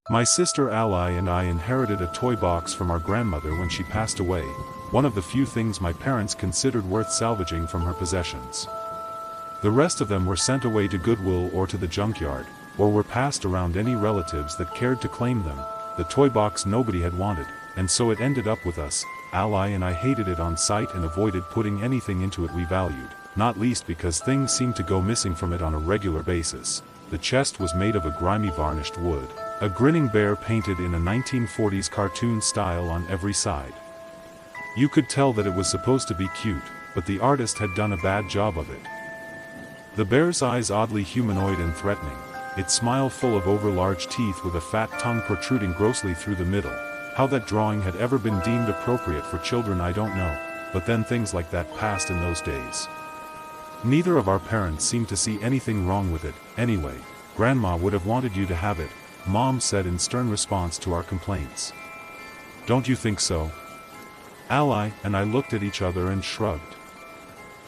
My sister Ally and I inherited a toy box from our grandmother when she passed away, one of the few things my parents considered worth salvaging from her possessions. The rest of them were sent away to Goodwill or to the junkyard, or were passed around any relatives that cared to claim them. The toy box nobody had wanted, and so it ended up with us. Ally and I hated it on sight and avoided putting anything into it we valued, not least because things seemed to go missing from it on a regular basis. The chest was made of a grimy varnished wood, a grinning bear painted in a 1940s cartoon style on every side. You could tell that it was supposed to be cute, but the artist had done a bad job of it. The bear's eyes oddly humanoid and threatening, its smile full of overlarge teeth with a fat tongue protruding grossly through the middle. How that drawing had ever been deemed appropriate for children I don't know, but then things like that passed in those days. Neither of our parents seemed to see anything wrong with it. Anyway, Grandma would have wanted you to have it, Mom said in stern response to our complaints. Don't you think so? Ally and I looked at each other and shrugged.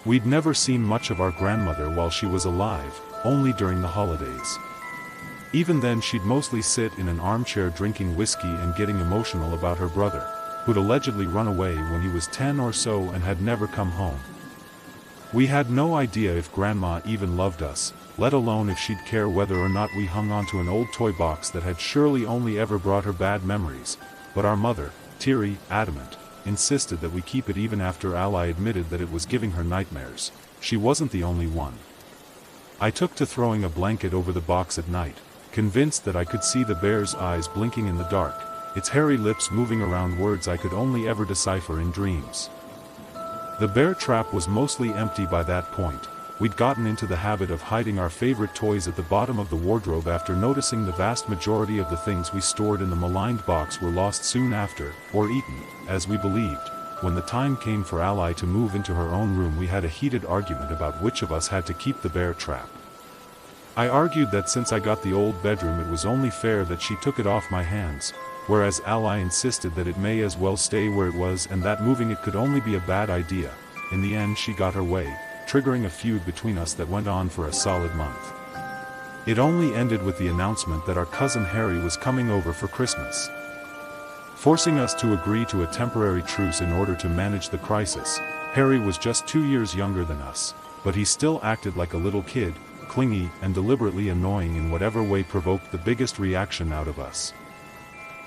We'd never seen much of our grandmother while she was alive, only during the holidays. Even then she'd mostly sit in an armchair drinking whiskey and getting emotional about her brother, who'd allegedly run away when he was 10 or so and had never come home. We had no idea if Grandma even loved us, let alone if she'd care whether or not we hung onto an old toy box that had surely only ever brought her bad memories. But our mother, teary, adamant, insisted that we keep it even after Ally admitted that it was giving her nightmares. She wasn't the only one. I took to throwing a blanket over the box at night, convinced that I could see the bear's eyes blinking in the dark, its hairy lips moving around words I could only ever decipher in dreams. The bear trap was mostly empty by that point. We'd gotten into the habit of hiding our favorite toys at the bottom of the wardrobe after noticing the vast majority of the things we stored in the maligned box were lost soon after, or eaten, as we believed. When the time came for Ally to move into her own room, we had a heated argument about which of us had to keep the bear trap. I argued that since I got the old bedroom it was only fair that she took it off my hands, whereas Ally insisted that it may as well stay where it was and that moving it could only be a bad idea. In the end she got her way, triggering a feud between us that went on for a solid month. It only ended with the announcement that our cousin Harry was coming over for Christmas, forcing us to agree to a temporary truce in order to manage the crisis. Harry was just 2 years younger than us, but he still acted like a little kid, clingy and deliberately annoying in whatever way provoked the biggest reaction out of us.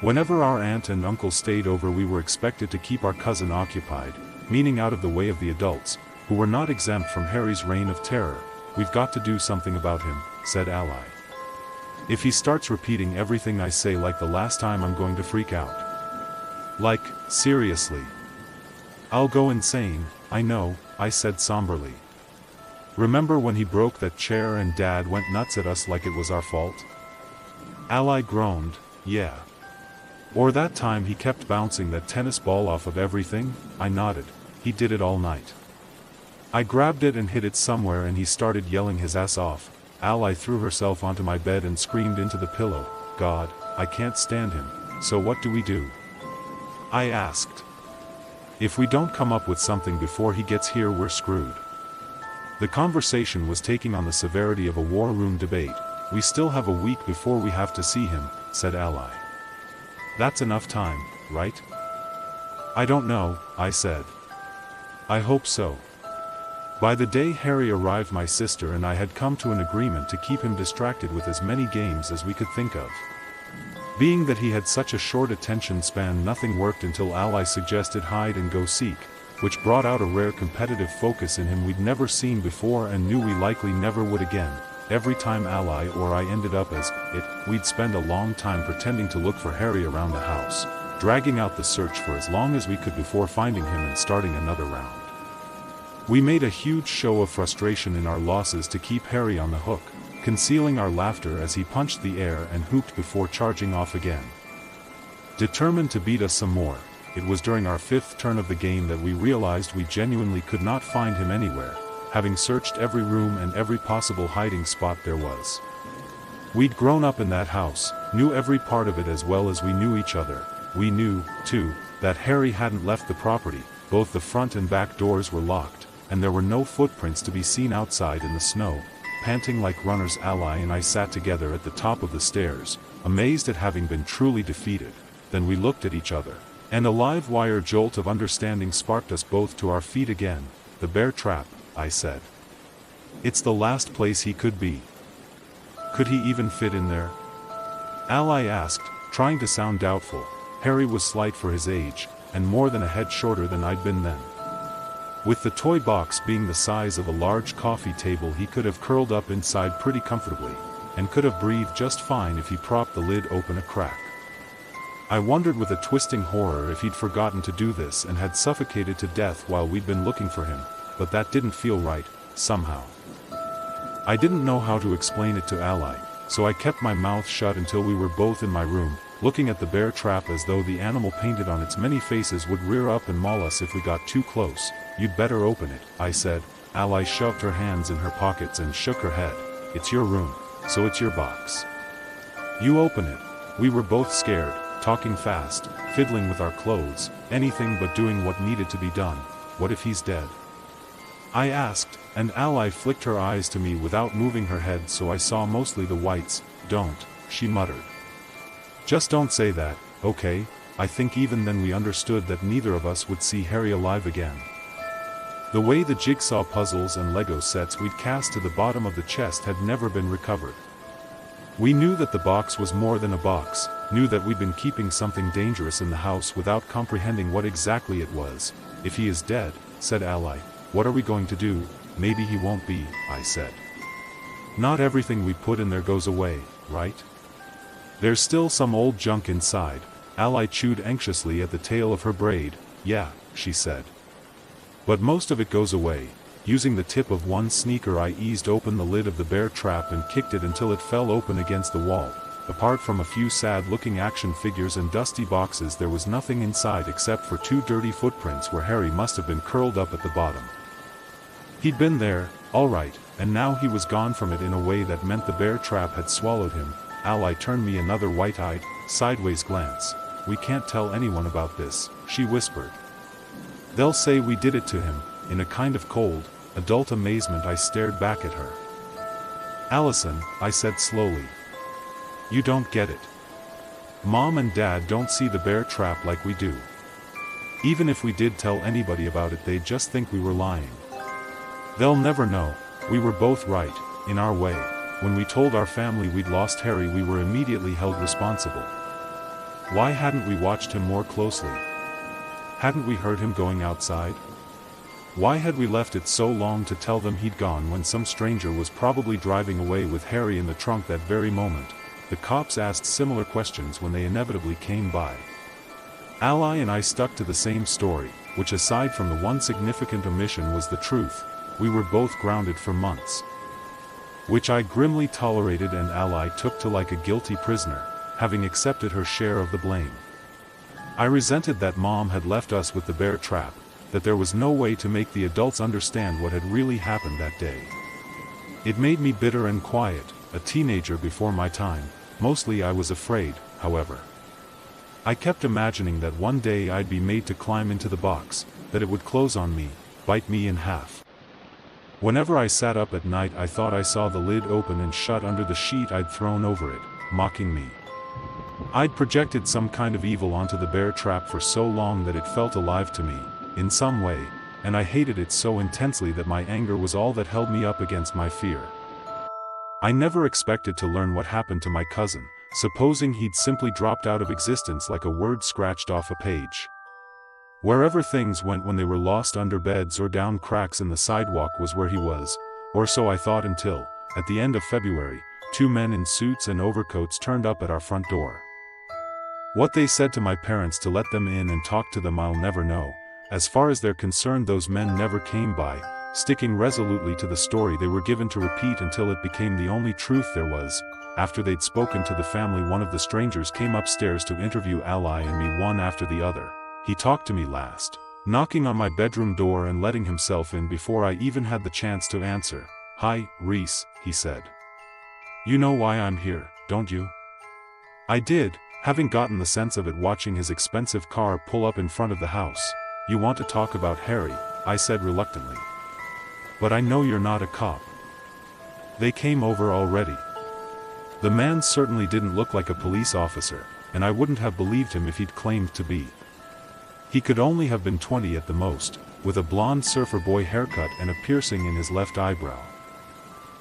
Whenever our aunt and uncle stayed over we were expected to keep our cousin occupied, meaning out of the way of the adults, who were not exempt from Harry's reign of terror. We've got to do something about him, said Ally. If he starts repeating everything I say like the last time I'm going to freak out. Like, seriously. I'll go insane, I know, I said somberly. Remember when he broke that chair and Dad went nuts at us like it was our fault? Ally groaned, yeah. Or that time he kept bouncing that tennis ball off of everything? I nodded. He did it all night. I grabbed it and hid it somewhere and he started yelling his ass off. Ally threw herself onto my bed and screamed into the pillow, God, I can't stand him. So what do we do? I asked. If we don't come up with something before he gets here we're screwed. The conversation was taking on the severity of a war room debate. We still have a week before we have to see him, said Ally. That's enough time, right? I don't know, I said. I hope so. By the day Harry arrived my sister and I had come to an agreement to keep him distracted with as many games as we could think of. Being that he had such a short attention span, nothing worked until Ally suggested hide and go seek, which brought out a rare competitive focus in him we'd never seen before and knew we likely never would again. Every time Ally or I ended up as it, we'd spend a long time pretending to look for Harry around the house, dragging out the search for as long as we could before finding him and starting another round. We made a huge show of frustration in our losses to keep Harry on the hook, concealing our laughter as he punched the air and hooped before charging off again. Determined to beat us some more, it was during our 5th turn of the game that we realized we genuinely could not find him anywhere, having searched every room and every possible hiding spot there was. We'd grown up in that house, knew every part of it as well as we knew each other, We knew, too, that Harry hadn't left the property. Both the front and back doors were locked, and there were no footprints to be seen outside in the snow. Panting like runners, Ally and I sat together at the top of the stairs, amazed at having been truly defeated. Then we looked at each other, and a live wire jolt of understanding sparked us both to our feet again. The bear trap, I said. It's the last place he could be. Could he even fit in there? Ally asked, trying to sound doubtful. Harry was slight for his age, and more than a head shorter than I'd been then. With the toy box being the size of a large coffee table, he could have curled up inside pretty comfortably, and could have breathed just fine if he propped the lid open a crack. I wondered with a twisting horror if he'd forgotten to do this and had suffocated to death while we'd been looking for him, but that didn't feel right, somehow. I didn't know how to explain it to Ally, so I kept my mouth shut until we were both in my room, looking at the bear trap as though the animal painted on its many faces would rear up and maul us if we got too close. You'd better open it, I said. Ally shoved her hands in her pockets and shook her head. It's your room, so it's your box. You open it. We were both scared, talking fast, fiddling with our clothes, anything but doing what needed to be done. What if he's dead? I asked, and Ally flicked her eyes to me without moving her head, so I saw mostly the whites. Don't, she muttered. Just don't say that, okay? I think even then we understood that neither of us would see Harry alive again. The way the jigsaw puzzles and Lego sets we'd cast to the bottom of the chest had never been recovered. We knew that the box was more than a box, knew that we'd been keeping something dangerous in the house without comprehending what exactly it was. If he is dead, said Ally, what are we going to do? Maybe he won't be, I said. Not everything we put in there goes away, right? There's still some old junk inside. Ally chewed anxiously at the tail of her braid. Yeah, she said. But most of it goes away. Using the tip of one sneaker, I eased open the lid of the bear trap and kicked it until it fell open against the wall. Apart from a few sad-looking action figures and dusty boxes, there was nothing inside except for 2 dirty footprints where Harry must have been curled up at the bottom. He'd been there, all right, and now he was gone from it in a way that meant the bear trap had swallowed him. Ally turned me another white-eyed, sideways glance. We can't tell anyone about this, she whispered. They'll say we did it to him. In a kind of cold, adult amazement, I stared back at her. Allison, I said slowly. You don't get it. Mom and Dad don't see the bear trap like we do. Even if we did tell anybody about it, they'd just think we were lying. They'll never know. We were both right, in our way. When we told our family we'd lost Harry, we were immediately held responsible. Why hadn't we watched him more closely? Hadn't we heard him going outside? Why had we left it so long to tell them he'd gone when some stranger was probably driving away with Harry in the trunk that very moment? The cops asked similar questions when they inevitably came by. Ally and I stuck to the same story, which aside from the one significant omission was the truth. We were both grounded for months. Which I grimly tolerated, and Ally took to like a guilty prisoner, having accepted her share of the blame. I resented that Mom had left us with the bear trap, that there was no way to make the adults understand what had really happened that day. It made me bitter and quiet, a teenager before my time. Mostly I was afraid, however. I kept imagining that one day I'd be made to climb into the box, that it would close on me, bite me in half. Whenever I sat up at night, I thought I saw the lid open and shut under the sheet I'd thrown over it, mocking me. I'd projected some kind of evil onto the bear trap for so long that it felt alive to me, in some way, and I hated it so intensely that my anger was all that held me up against my fear. I never expected to learn what happened to my cousin, supposing he'd simply dropped out of existence like a word scratched off a page. Wherever things went when they were lost under beds or down cracks in the sidewalk was where he was, or so I thought, until, at the end of February, 2 men in suits and overcoats turned up at our front door. What they said to my parents to let them in and talk to them, I'll never know. As far as they're concerned, those men never came by, sticking resolutely to the story they were given to repeat until it became the only truth there was. After they'd spoken to the family, one of the strangers came upstairs to interview Ally and me one after the other. He talked to me last, knocking on my bedroom door and letting himself in before I even had the chance to answer. "Hi, Reese," he said. "You know why I'm here, don't you?" I did, having gotten the sense of it watching his expensive car pull up in front of the house. "You want to talk about Harry," I said reluctantly. "But I know you're not a cop." They came over already. The man certainly didn't look like a police officer, and I wouldn't have believed him if he'd claimed to be. He could only have been 20 at the most, with a blonde surfer boy haircut and a piercing in his left eyebrow.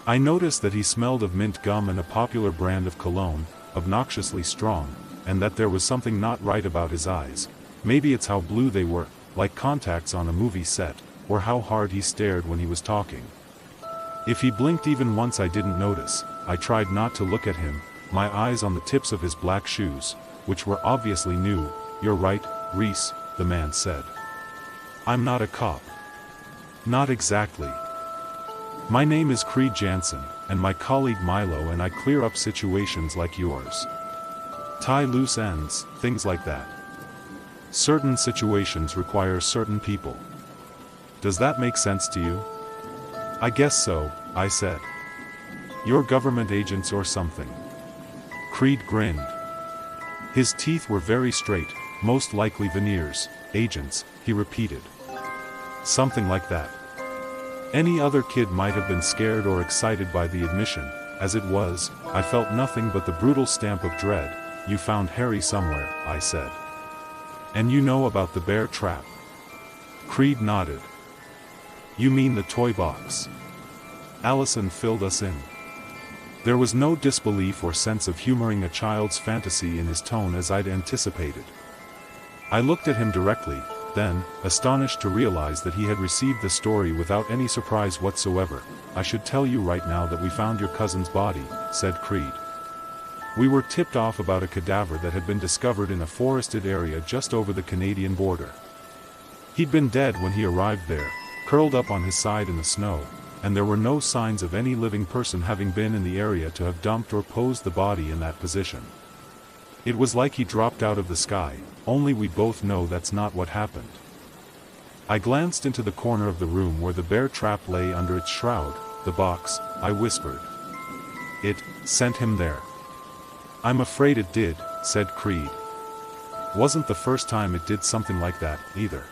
I noticed that he smelled of mint gum and a popular brand of cologne, obnoxiously strong, and that there was something not right about his eyes. Maybe it's how blue they were, like contacts on a movie set, or how hard he stared when he was talking. If he blinked even once I didn't notice. I tried not to look at him, my eyes on the tips of his black shoes, which were obviously new. "You're right, Reese," the man said. "I'm not a cop." "Not exactly. My name is Creed Jansen, and my colleague Milo and I clear up situations like yours. Tie loose ends, things like that. Certain situations require certain people. Does that make sense to you?" "I guess so," I said. "You're government agents or something?" Creed grinned. His teeth were very straight, most likely veneers. "Agents," he repeated. "Something like that." Any other kid might have been scared or excited by the admission. As it was, I felt nothing but the brutal stamp of dread. "You found Harry somewhere," I said. "And you know about the bear trap?" Creed nodded. "You mean the toy box?" Allison filled us in. There was no disbelief or sense of humoring a child's fantasy in his tone as I'd anticipated. I looked at him directly, then, astonished to realize that he had received the story without any surprise whatsoever. "I should tell you right now that we found your cousin's body," said Creed. "We were tipped off about a cadaver that had been discovered in a forested area just over the Canadian border. He'd been dead when he arrived there, curled up on his side in the snow, and there were no signs of any living person having been in the area to have dumped or posed the body in that position. It was like he dropped out of the sky, only we both know that's not what happened." I glanced into the corner of the room where the bear trap lay under its shroud. "The box," I whispered. "It sent him there." "I'm afraid it did," said Creed. "Wasn't the first time it did something like that, either."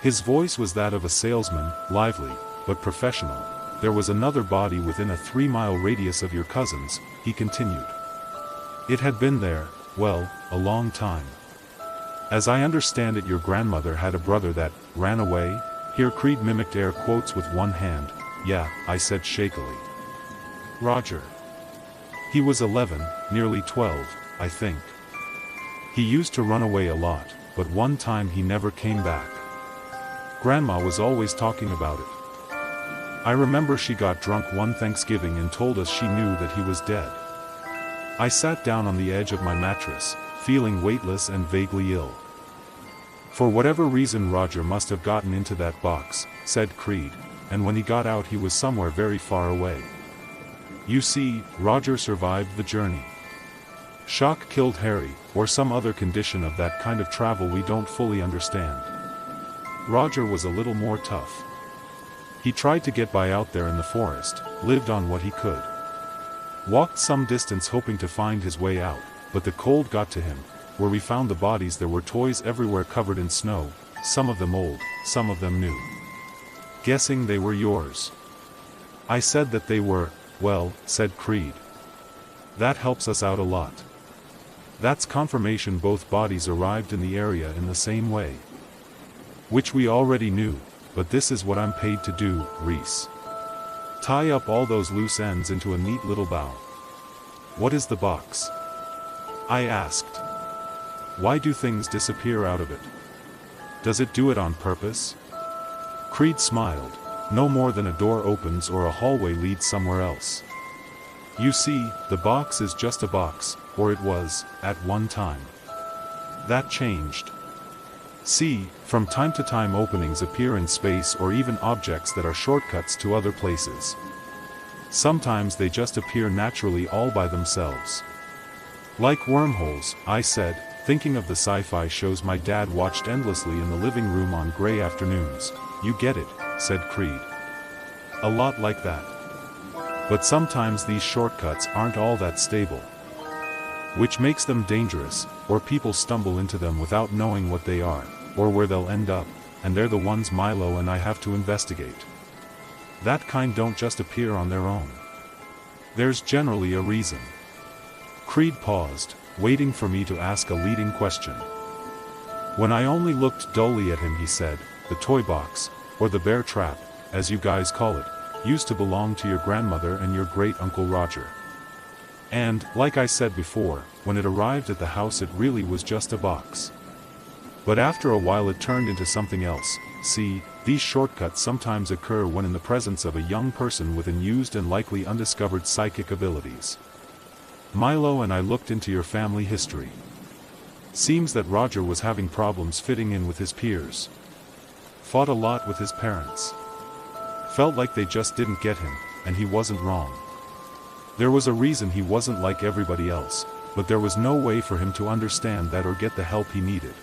His voice was that of a salesman, lively, but professional. "There was another body within a 3-mile radius of your cousin's," he continued. "It had been there, well, a long time. As I understand it, your grandmother had a brother that ran away." Here Creed mimicked air quotes with one hand. "Yeah," I said shakily. "Roger. He was 11, nearly 12, I think. He used to run away a lot, but one time he never came back. Grandma was always talking about it. I remember she got drunk one Thanksgiving and told us she knew that he was dead." I sat down on the edge of my mattress, feeling weightless and vaguely ill. "For whatever reason Roger must have gotten into that box," said Creed, "and when he got out he was somewhere very far away. You see, Roger survived the journey. Shock killed Harry, or some other condition of that kind of travel we don't fully understand. Roger was a little more tough. He tried to get by out there in the forest, lived on what he could. Walked some distance hoping to find his way out, but the cold got to him. Where we found the bodies there were toys everywhere covered in snow, some of them old, some of them new. Guessing they were yours." I said that they were. "Well," said Creed. "That helps us out a lot. That's confirmation both bodies arrived in the area in the same way. Which we already knew, but this is what I'm paid to do, Reese. Tie up all those loose ends into a neat little bow." "What is the box?" I asked. "Why do things disappear out of it? Does it do it on purpose?" Creed smiled. "No more than a door opens or a hallway leads somewhere else. You see, the box is just a box, or it was, at one time. That changed. See, from time to time openings appear in space or even objects that are shortcuts to other places. Sometimes they just appear naturally all by themselves. Like wormholes," I said, thinking of the sci-fi shows my dad watched endlessly in the living room on gray afternoons. "You get it," said Creed. "A lot like that. But sometimes these shortcuts aren't all that stable. which makes them dangerous, or people stumble into them without knowing what they are, or where they'll end up, and they're the ones Milo and I have to investigate. That kind don't just appear on their own. There's generally a reason. Creed paused, waiting for me to ask a leading question. When I only looked dully at him, he said, "The toy box, or the bear trap, as you guys call it, used to belong to your grandmother and your great-uncle Roger. And, like I said before, when it arrived at the house it really was just a box. But after a while it turned into something else. See, these shortcuts sometimes occur when in the presence of a young person with unused and likely undiscovered psychic abilities. Milo and I looked into your family history. Seems that Roger was having problems fitting in with his peers. Fought a lot with his parents. Felt like they just didn't get him, and he wasn't wrong. There was a reason he wasn't like everybody else, but there was no way for him to understand that or get the help he needed."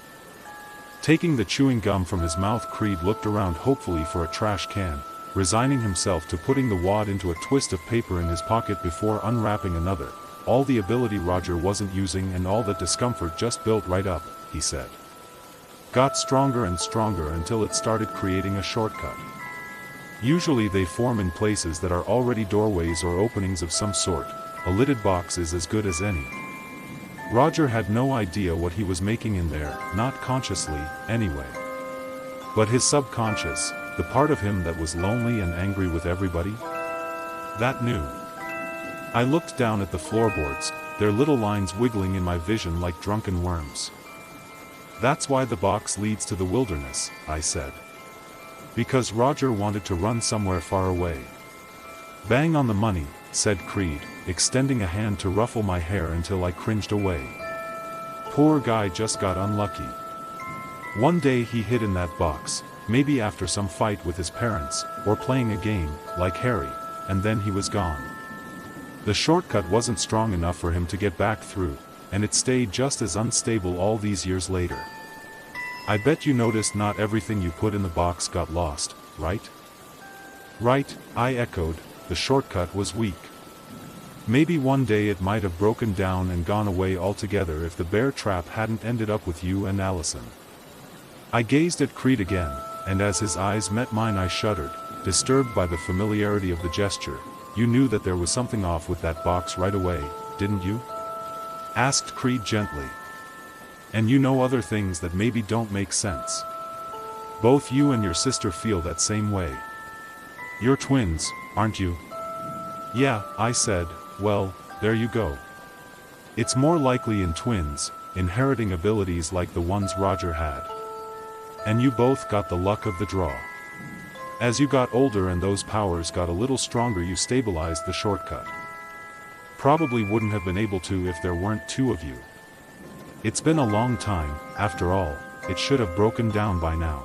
Taking the chewing gum from his mouth, Creed looked around hopefully for a trash can, resigning himself to putting the wad into a twist of paper in his pocket before unwrapping another. "All the ability Roger wasn't using and all that discomfort just built right up," he said. "Got stronger and stronger until it started creating a shortcut. Usually they form in places that are already doorways or openings of some sort. A lidded box is as good as any. Roger had no idea what he was making in there, not consciously, anyway. But his subconscious, the part of him that was lonely and angry with everybody, that knew. I looked down at the floorboards, their little lines wiggling in my vision like drunken worms. "That's why the box leads to the wilderness," I said. "Because Roger wanted to run somewhere far away." "Bang on the money," said Creed, extending a hand to ruffle my hair until I cringed away. "Poor guy just got unlucky. One day he hid in that box, maybe after some fight with his parents, or playing a game, like Harry, and then he was gone. The shortcut wasn't strong enough for him to get back through, and it stayed just as unstable all these years later. I bet you noticed not everything you put in the box got lost, right?" "Right," I echoed, "the shortcut was weak. Maybe one day it might have broken down and gone away altogether if the bear trap hadn't ended up with you and Allison." I gazed at Creed again, and as his eyes met mine I shuddered, disturbed by the familiarity of the gesture. "You knew that there was something off with that box right away, didn't you?" asked Creed gently. "And you know other things that maybe don't make sense. Both you and your sister feel that same way. You're twins, aren't you?" "Yeah," I said. "Well, there you go. It's more likely in twins, inheriting abilities like the ones Roger had. And you both got the luck of the draw. As you got older and those powers got a little stronger, you stabilized the shortcut. Probably wouldn't have been able to if there weren't two of you. It's been a long time, after all, it should have broken down by now.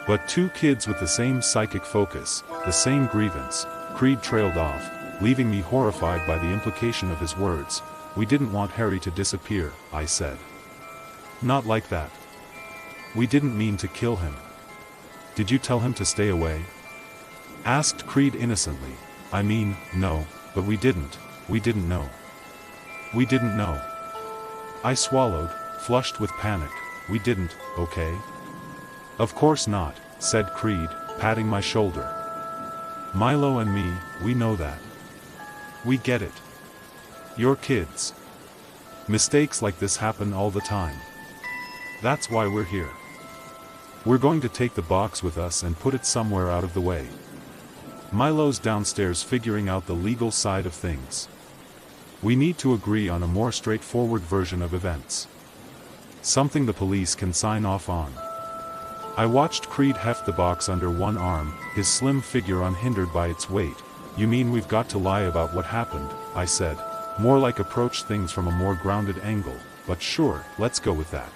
But two kids with the same psychic focus, the same grievance." Creed trailed off, leaving me horrified by the implication of his words. "We didn't want Harry to disappear," I said. "Not like that. We didn't mean to kill him." "Did you tell him to stay away?" asked Creed innocently. "I mean, no, but we didn't know. We didn't know." I swallowed, flushed with panic. "We didn't, okay?" "Of course not," said Creed, patting my shoulder. "Milo and me, we know that. We get it. You're kids. Mistakes like this happen all the time. That's why we're here. We're going to take the box with us and put it somewhere out of the way. Milo's downstairs figuring out the legal side of things. We need to agree on a more straightforward version of events. Something the police can sign off on." I watched Creed heft the box under one arm, his slim figure unhindered by its weight. "You mean we've got to lie about what happened?" I said, more like approach things from a more grounded angle, "but sure, let's go with that.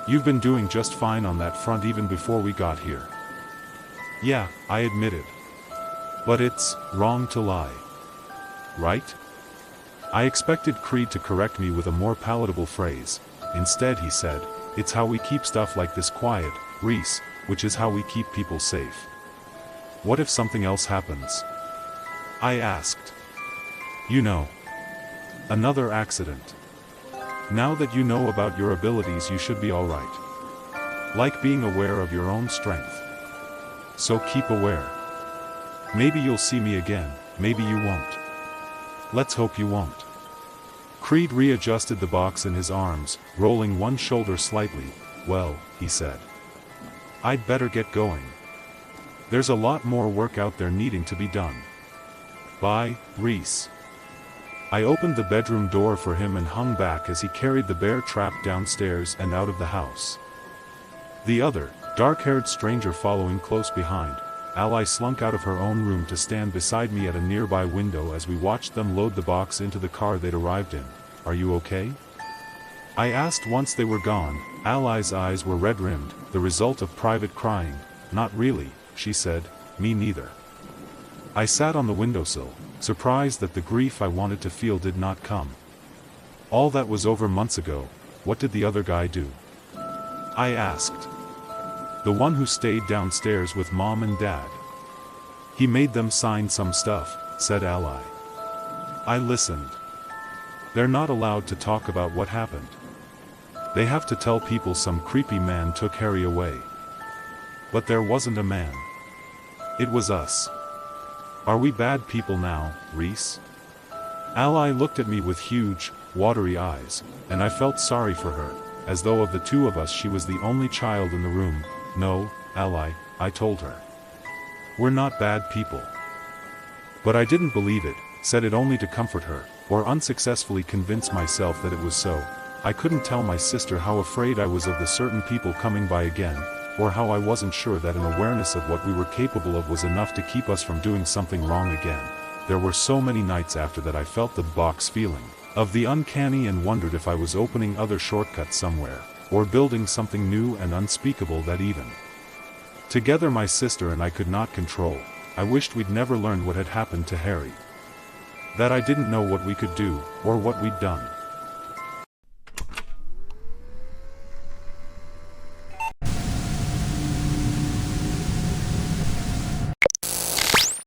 You've been doing just fine on that front even before we got here." "Yeah," I admitted. "But it's wrong to lie. Right?" I expected Creed to correct me with a more palatable phrase. Instead he said, "It's how we keep stuff like this quiet, Reese, which is how we keep people safe." "What if something else happens?" I asked. "You know. Another accident." Now that you know about your abilities, you should be alright. Like being aware of your own strength. So keep aware. Maybe you'll see me again, maybe you won't. Let's hope you won't. Creed readjusted the box in his arms, rolling one shoulder slightly. Well, he said. I'd better get going. There's a lot more work out there needing to be done. Bye, Reese. I opened the bedroom door for him and hung back as he carried the bear trap downstairs and out of the house. The other, dark-haired stranger following close behind, Ally slunk out of her own room to stand beside me at a nearby window as we watched them load the box into the car they'd arrived in. Are you okay? I asked once they were gone. Ally's eyes were red-rimmed, the result of private crying. Not really, she said, me neither. I sat on the windowsill, surprised that the grief I wanted to feel did not come. All that was over months ago. What did the other guy do? I asked. The one who stayed downstairs with Mom and Dad. He made them sign some stuff, said Ally. I listened. They're not allowed to talk about what happened. They have to tell people some creepy man took Harry away. But there wasn't a man. It was us. Are we bad people now, Reese? Ally looked at me with huge, watery eyes, and I felt sorry for her, as though of the two of us she was the only child in the room. No, Ally, I told her. We're not bad people. But I didn't believe it, said it only to comfort her, or unsuccessfully convince myself that it was so. I couldn't tell my sister how afraid I was of the certain people coming by again, or how I wasn't sure that an awareness of what we were capable of was enough to keep us from doing something wrong again. There were so many nights after that I felt the box feeling of the uncanny and wondered if I was opening other shortcuts somewhere, or building something new and unspeakable that even together my sister and I could not control. I wished we'd never learned what had happened to Harry. That I didn't know what we could do, or what we'd done.